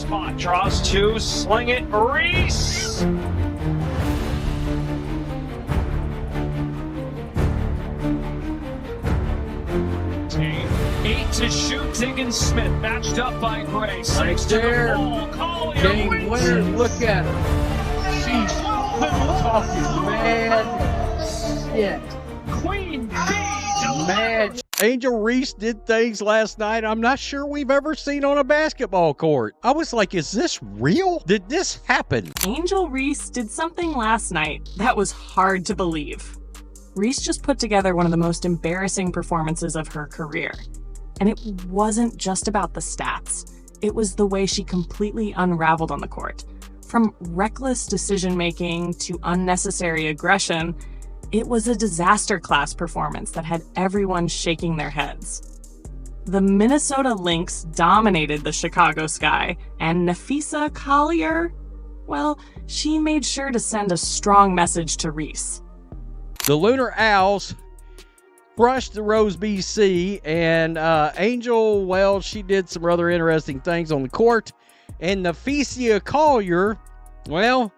spot, draws two, sling it, Reese! Eight to shoot, Diggins Smith, matched up by Gray. Six to the ball, Collier Game winner, look at her. She's talking mad shit. Queen B, Mad. Angel Reese did things last night I'm not sure we've ever seen on a basketball court. I was like, is this real? Did this happen? Angel Reese did something last night that was hard to believe. Reese just put together one of the most embarrassing performances of her career. And it wasn't just about the stats. It was the way she completely unraveled on the court. From reckless decision-making to unnecessary aggression, it was a disaster class performance that had everyone shaking their heads. The Minnesota Lynx dominated the Chicago Sky, and Napheesa Collier, well, she made sure to send a strong message to Reese. The Lunar Owls brushed the Rose BC, and Angel, well, she did some rather interesting things on the court. And Napheesa Collier, well,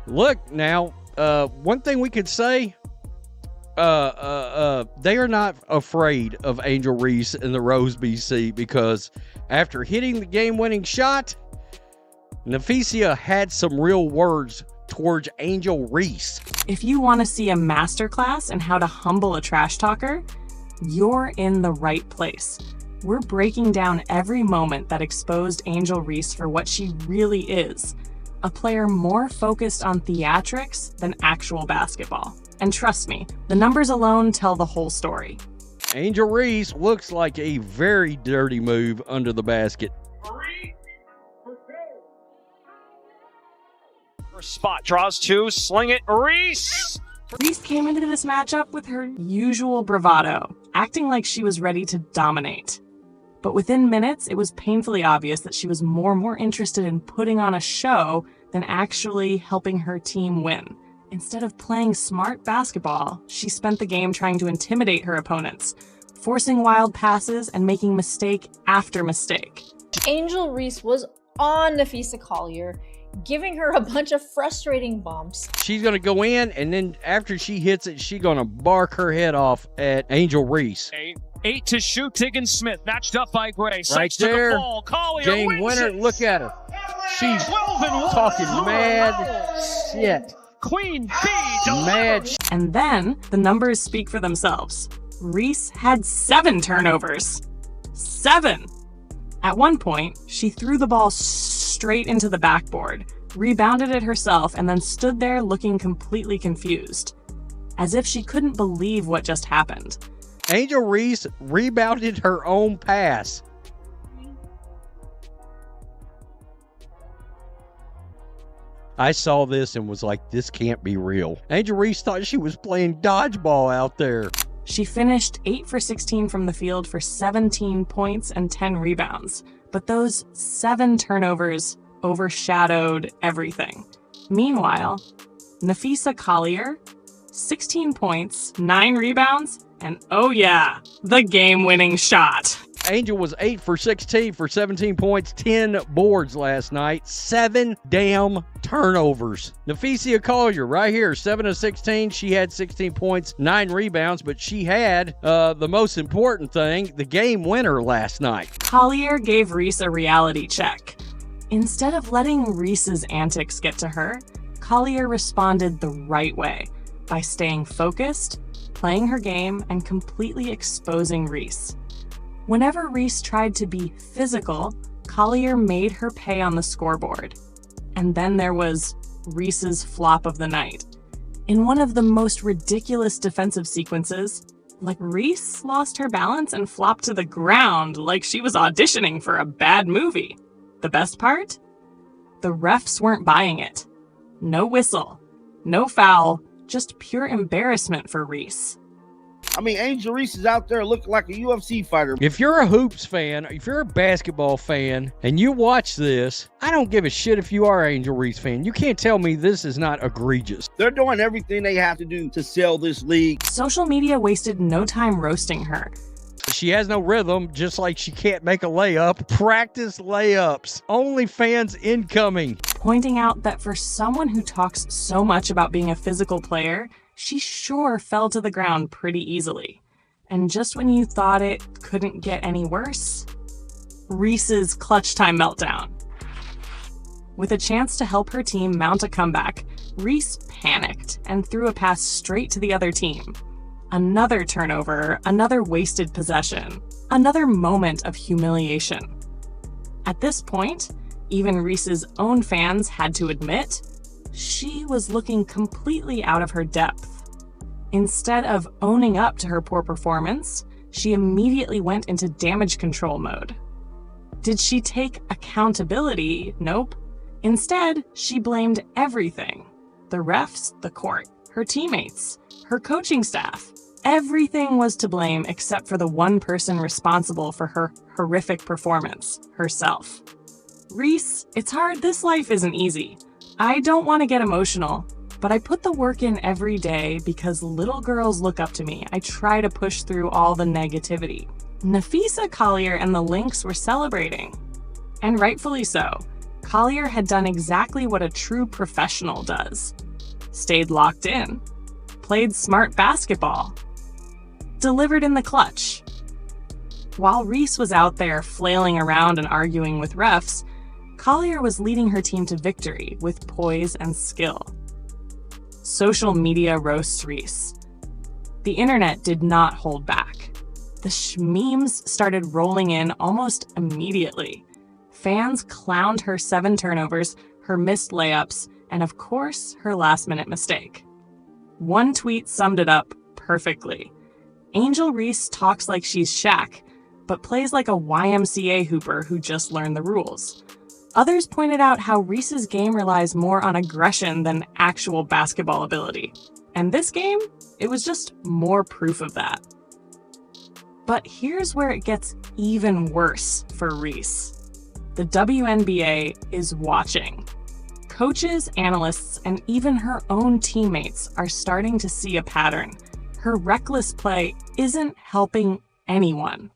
look now, one thing we could say, they are not afraid of Angel Reese and the Rose BC, because after hitting the game-winning shot, Napheesa had some real words towards Angel Reese. If you want to see a masterclass in how to humble a trash talker, you're in the right place. We're breaking down every moment that exposed Angel Reese for what she really is, a player more focused on theatrics than actual basketball. And trust me, the numbers alone tell the whole story. Angel Reese looks like a very dirty move under the basket. spot, draws two, sling it, Reese! Reese came into this matchup with her usual bravado, acting like she was ready to dominate. But within minutes, it was painfully obvious that she was more interested in putting on a show than actually helping her team win. Instead of playing smart basketball, she spent the game trying to intimidate her opponents, forcing wild passes and making mistake after mistake. Angel Reese was on Napheesa Collier, giving her a bunch of frustrating bumps. She's going to go in, and then after she hits it, she's going to bark her head off at Angel Reese. Eight to shoot, Diggins Smith, matched up by Gray. Right there, to the ball. Collier game winner, it. look at her. She's talking mad shit. Queen B, mad. And then the numbers speak for themselves. Reese had 7 turnovers. 7! At one point, she threw the ball straight into the backboard, rebounded it herself, and then stood there looking completely confused, as if she couldn't believe what just happened. Angel Reese rebounded her own pass. I saw this and was like, this can't be real. Angel Reese thought she was playing dodgeball out there. She finished 8 for 16 from the field for 17 points and 10 rebounds, but those 7 turnovers overshadowed everything. Meanwhile, Napheesa Collier, 16 points, 9 rebounds, and oh yeah, the game-winning shot. Angel was 8 for 16 for 17 points, 10 boards last night, 7 damn turnovers. Napheesa Collier right here, 7 of 16. She had 16 points, 9 rebounds, but she had the most important thing, the game winner last night. Collier gave Reese a reality check. Instead of letting Reese's antics get to her, Collier responded the right way by staying focused, playing her game, and completely exposing Reese. Whenever Reese tried to be physical, Collier made her pay on the scoreboard. And then there was Reese's flop of the night. In one of the most ridiculous defensive sequences, Reese lost her balance and flopped to the ground like she was auditioning for a bad movie. The best part? The refs weren't buying it. No whistle, no foul, just pure embarrassment for Reese. I mean, Angel Reese is out there looking like a UFC fighter. If you're a hoops fan, if you're a basketball fan, and you watch this, I don't give a shit if you are an Angel Reese fan. You can't tell me this is not egregious. They're doing everything they have to do to sell this league. Social media wasted no time roasting her. She has no rhythm, just like she can't make a layup. Practice layups. OnlyFans incoming. Pointing out that for someone who talks so much about being a physical player, she sure fell to the ground pretty easily. And just when you thought it couldn't get any worse, Reese's clutch time meltdown. With a chance to help her team mount a comeback, Reese panicked and threw a pass straight to the other team. Another turnover, another wasted possession, another moment of humiliation. At this point, even Reese's own fans had to admit she was looking completely out of her depth. Instead of owning up to her poor performance, she immediately went into damage control mode. Did she take accountability? Nope. Instead, she blamed everything. The refs, the court, her teammates, her coaching staff. Everything was to blame except for the one person responsible for her horrific performance, herself. Reese, it's hard. This life isn't easy. I don't want to get emotional, but I put the work in every day because little girls look up to me. I try to push through all the negativity. Napheesa Collier and the Lynx were celebrating. And rightfully so. Collier had done exactly what a true professional does. Stayed locked in. Played smart basketball. Delivered in the clutch. While Reese was out there flailing around and arguing with refs, Collier was leading her team to victory with poise and skill. Social media roasts Reese. The internet did not hold back. The shmemes started rolling in almost immediately. Fans clowned her 7 turnovers, her missed layups, and of course, her last-minute mistake. One tweet summed it up perfectly. Angel Reese talks like she's Shaq, but plays like a YMCA hooper who just learned the rules. Others pointed out how Reese's game relies more on aggression than actual basketball ability. And this game, it was just more proof of that. But here's where it gets even worse for Reese. The WNBA is watching. Coaches, analysts, and even her own teammates are starting to see a pattern. Her reckless play isn't helping anyone.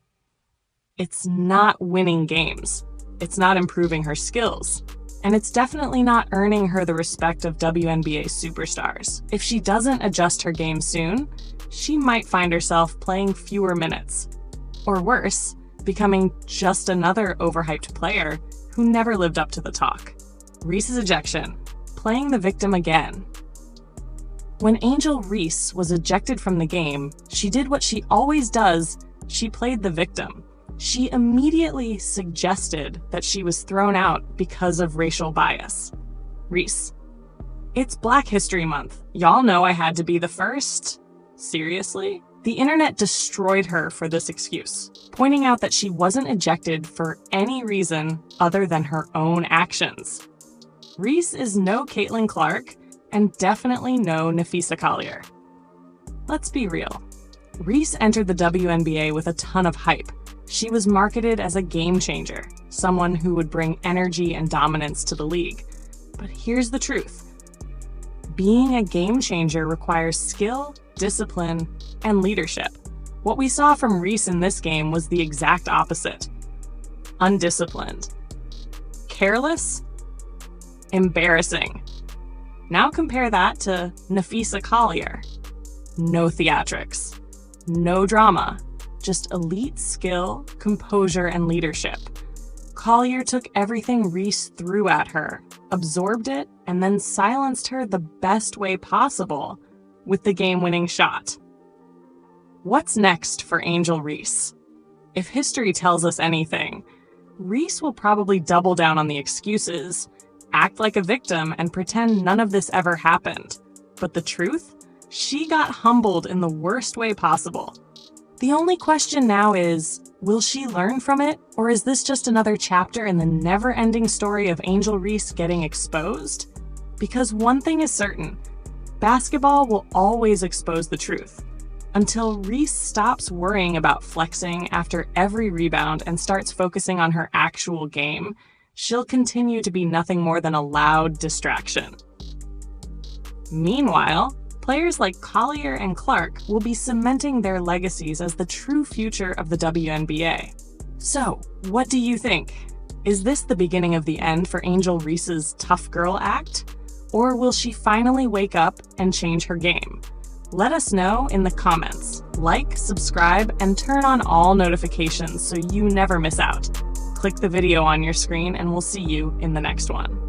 It's not winning games. It's not improving her skills. And it's definitely not earning her the respect of WNBA superstars. If she doesn't adjust her game soon, she might find herself playing fewer minutes. Or worse, becoming just another overhyped player who never lived up to the talk. Reese's ejection, playing the victim again. When Angel Reese was ejected from the game, she did what she always does. She played the victim. She immediately suggested that she was thrown out because of racial bias. Reese, it's Black History Month. Y'all know I had to be the first? Seriously? The internet destroyed her for this excuse, pointing out that she wasn't ejected for any reason other than her own actions. Reese is no Caitlin Clark, and definitely no Napheesa Collier. Let's be real. Reese entered the WNBA with a ton of hype. She was marketed as a game changer, someone who would bring energy and dominance to the league. But here's the truth. Being a game changer requires skill, discipline, and leadership. What we saw from Reese in this game was the exact opposite. Undisciplined. Careless. Embarrassing. Now compare that to Napheesa Collier. No theatrics. No drama. Just elite skill, composure, and leadership. Collier took everything Reese threw at her, absorbed it, and then silenced her the best way possible with the game-winning shot. What's next for Angel Reese? If history tells us anything, Reese will probably double down on the excuses, act like a victim, and pretend none of this ever happened. But the truth? She got humbled in the worst way possible. The only question now is, will she learn from it, or is this just another chapter in the never-ending story of Angel Reese getting exposed? Because one thing is certain, basketball will always expose the truth. Until Reese stops worrying about flexing after every rebound and starts focusing on her actual game, she'll continue to be nothing more than a loud distraction. Meanwhile, Players like Collier and Clark will be cementing their legacies as the true future of the WNBA. So, what do you think? Is this the beginning of the end for Angel Reese's tough girl act? Or will she finally wake up and change her game? Let us know in the comments. Like, subscribe, and turn on all notifications so you never miss out. Click the video on your screen and we'll see you in the next one.